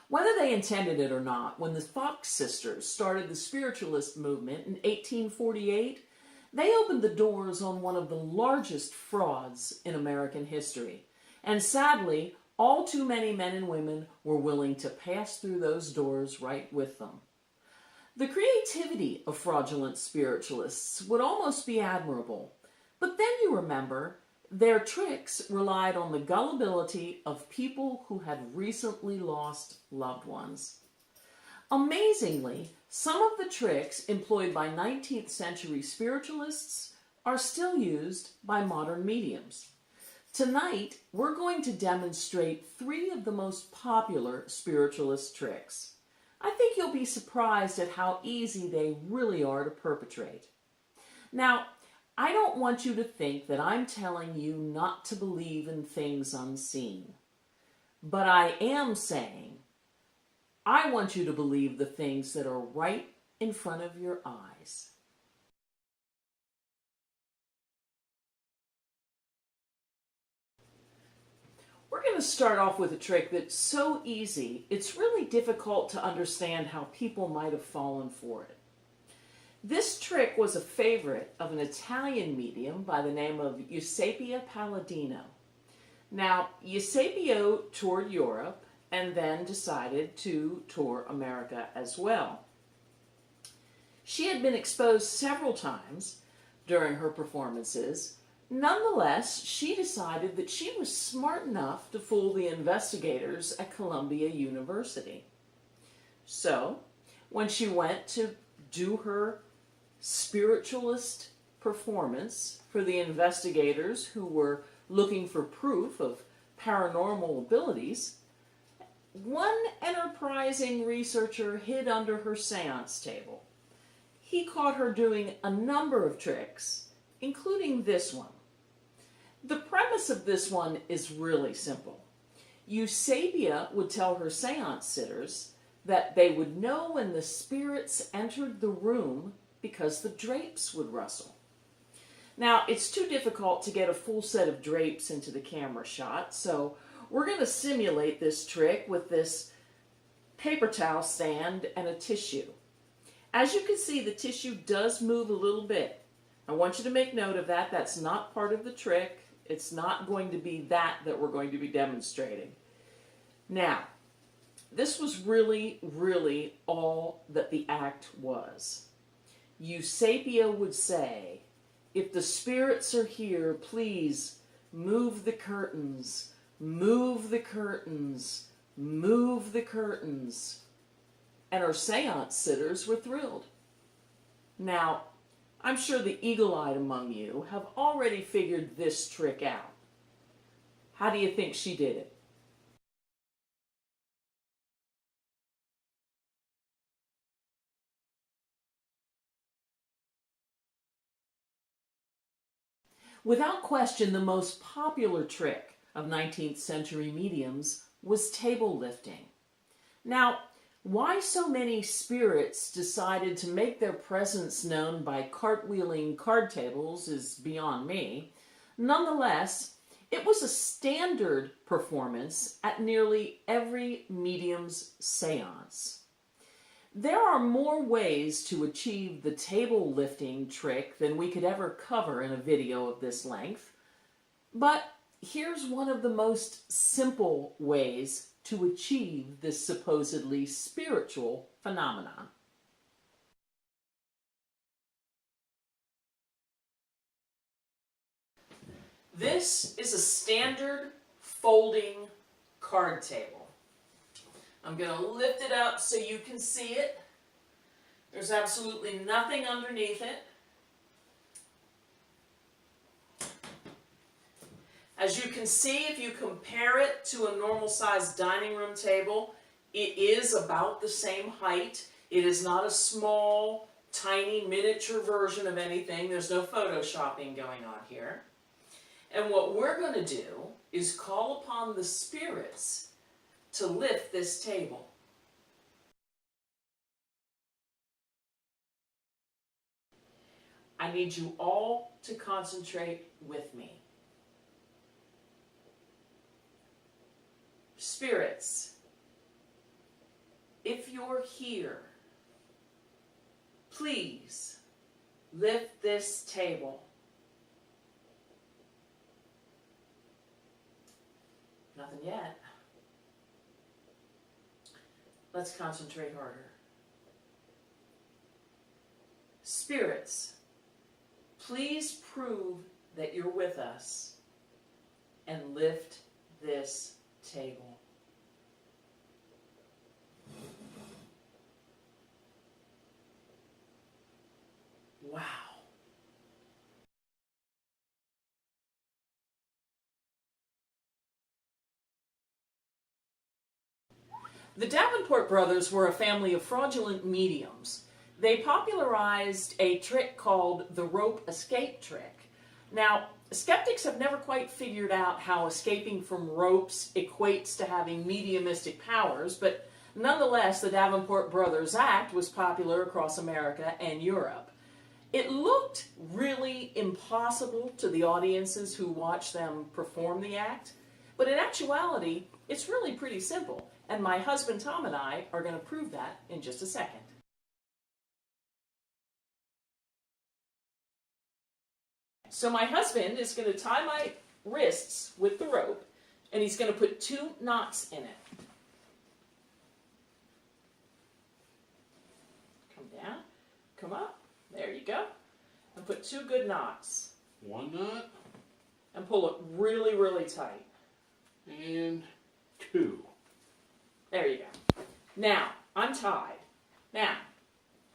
Whether they intended it or not, when the Fox sisters started the Spiritualist movement in 1848, they opened the doors on one of the largest frauds in American history. And sadly, all too many men and women were willing to pass through those doors right with them. The creativity of fraudulent spiritualists would almost be admirable, but then you remember their tricks relied on the gullibility of people who had recently lost loved ones. Amazingly, some of the tricks employed by 19th century spiritualists are still used by modern mediums. Tonight, we're going to demonstrate 3 of the most popular spiritualist tricks. I think you'll be surprised at how easy they really are to perpetrate. Now, I don't want you to think that I'm telling you not to believe in things unseen. But I am saying, I want you to believe the things that are right in front of your eyes. We're going to start off with a trick that's so easy, it's really difficult to understand how people might have fallen for it. This trick was a favorite of an Italian medium by the name of Eusapia Palladino. Now, Eusapia toured Europe and then decided to tour America as well. She had been exposed several times during her performances. Nonetheless, she decided that she was smart enough to fool the investigators at Columbia University. So, when she went to do her spiritualist performance for the investigators who were looking for proof of paranormal abilities, one enterprising researcher hid under her seance table. He caught her doing a number of tricks, including this one. The premise of this one is really simple. Eusapia would tell her seance sitters that they would know when the spirits entered the room because the drapes would rustle. Now, it's too difficult to get a full set of drapes into the camera shot, so we're going to simulate this trick with this paper towel stand and a tissue. As you can see, the tissue does move a little bit. I want you to make note of that. That's not part of the trick. It's not going to be that we're going to be demonstrating. Now, this was really, really all that the act was. Eusapia would say, "If the spirits are here, please move the curtains, move the curtains, move the curtains." And her seance sitters were thrilled. Now, I'm sure the eagle-eyed among you have already figured this trick out. How do you think she did it? Without question, the most popular trick of 19th century mediums was table lifting. Now, why so many spirits decided to make their presence known by cartwheeling card tables is beyond me. Nonetheless, it was a standard performance at nearly every medium's seance. There are more ways to achieve the table lifting trick than we could ever cover in a video of this length, but here's one of the most simple ways to achieve this supposedly spiritual phenomenon. This is a standard folding card table. I'm going to lift it up so you can see it. There's absolutely nothing underneath it. As you can see, if you compare it to a normal-sized dining room table, it is about the same height. It is not a small, tiny, miniature version of anything. There's no photoshopping going on here. And what we're going to do is call upon the spirits to lift this table. I need you all to concentrate with me. Spirits, if you're here, please lift this table. Nothing yet. Let's concentrate harder. Spirits, please prove that you're with us and lift this table. Wow. The Davenport brothers were a family of fraudulent mediums. They popularized a trick called the rope escape trick. Now, skeptics have never quite figured out how escaping from ropes equates to having mediumistic powers, but nonetheless, the Davenport brothers' act was popular across America and Europe. It looked really impossible to the audiences who watched them perform the act, but in actuality, it's really pretty simple, and my husband Tom and I are going to prove that in just a second. So my husband is going to tie my wrists with the rope, and he's going to put 2 knots in it. Come down, come up, there you go, and put 2 good knots. 1 knot. And pull it really, really tight. And 2. There you go. Now, I'm tied. Now,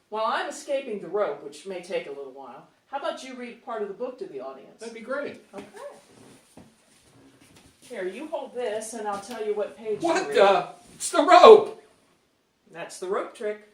while I'm escaping the rope, which may take a little while, how about you read part of the book to the audience? That'd be great. Okay. Here, you hold this, and I'll tell you what page What to read. the? It's the rope! That's the rope trick.